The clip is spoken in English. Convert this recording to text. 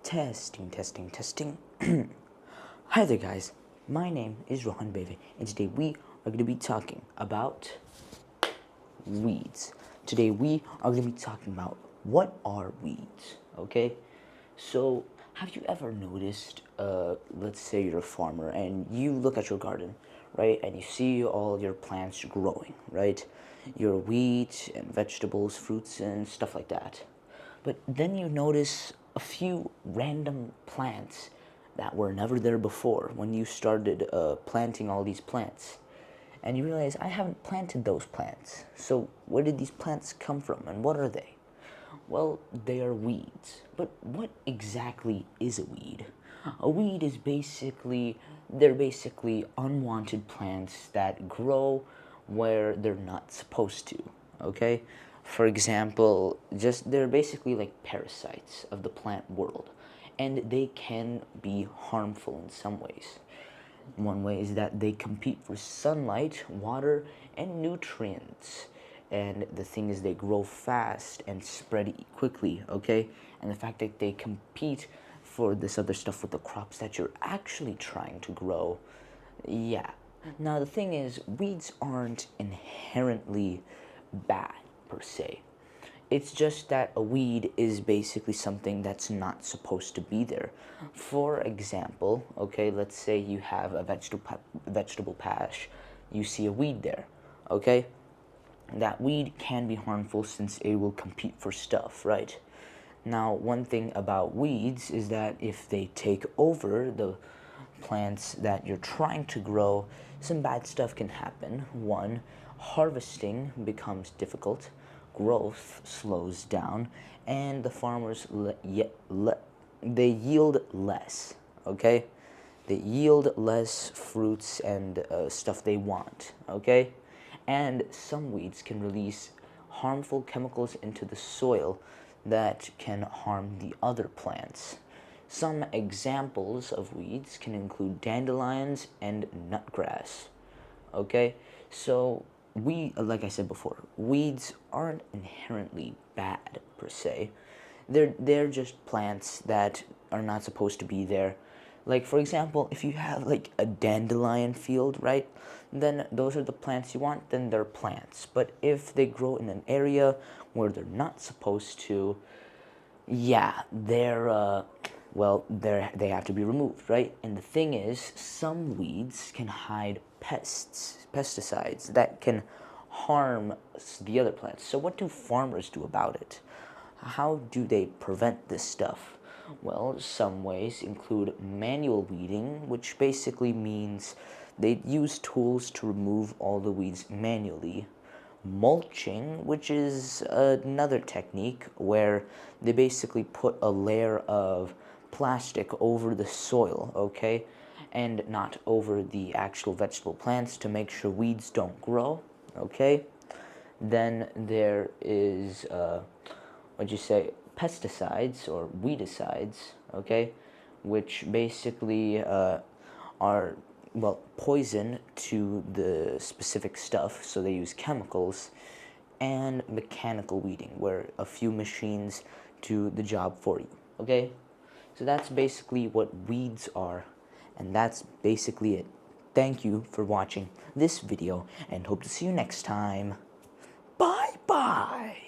Testing, testing, testing. Hi there, guys. My name is Rohan, and today we are going to be talking about weeds. Today we are going to be talking about what are weeds, okay? So, have you ever noticed, let's say you're a farmer and you look at your garden, right? And you see all your plants growing, right? Your wheat and vegetables, fruits, and stuff like that. But then you notice a few random plants that were never there before when you started planting all these plants. And you realize, I haven't planted those plants. So where did these plants come from and what are they? Well, they are weeds. But what exactly is a weed? A weed is they're basically unwanted plants that grow where they're not supposed to, okay? For example, they're basically like parasites of the plant world, and they can be harmful in some ways. One way is that they compete for sunlight, water, and nutrients. And the thing is, they grow fast and spread quickly, okay? And the fact that they compete for this other stuff with the crops that you're actually trying to grow, yeah. Now, the thing is, weeds aren't inherently bad, per se. It's just that a weed is basically something that's not supposed to be there. For example, okay, let's say you have a vegetable patch, you see a weed there, okay? That weed can be harmful since it will compete for stuff, right? Now, one thing about weeds is that if they take over the plants that you're trying to grow, some bad stuff can happen. One, harvesting becomes difficult, growth slows down, and the farmers they yield less. Okay, they yield less fruits and stuff they want. Okay, and some weeds can release harmful chemicals into the soil that can harm the other plants. Some examples of weeds can include dandelions and nutgrass. Okay, so like I said before, weeds aren't inherently bad per se. They're just plants that are not supposed to be there. Like, for example, if you have like a dandelion field, right, then those are the plants you want, then they're plants. But if they grow in an area where they're not supposed to, yeah, they have to be removed, right? And the thing is, some weeds can hide pesticides that can harm the other plants. So what do farmers do about it? How do they prevent this stuff? Well, some ways include manual weeding, which basically means they use tools to remove all the weeds manually. Mulching, which is another technique where they basically put a layer of plastic over the soil, okay, and not over the actual vegetable plants to make sure weeds don't grow, okay. Then there is pesticides or weedicides, okay, which basically are, well, poison to the specific stuff, so they use chemicals. And mechanical weeding, where a few machines do the job for you, okay. So that's basically what weeds are, and that's basically it. Thank you for watching this video, and hope to see you next time. Bye bye.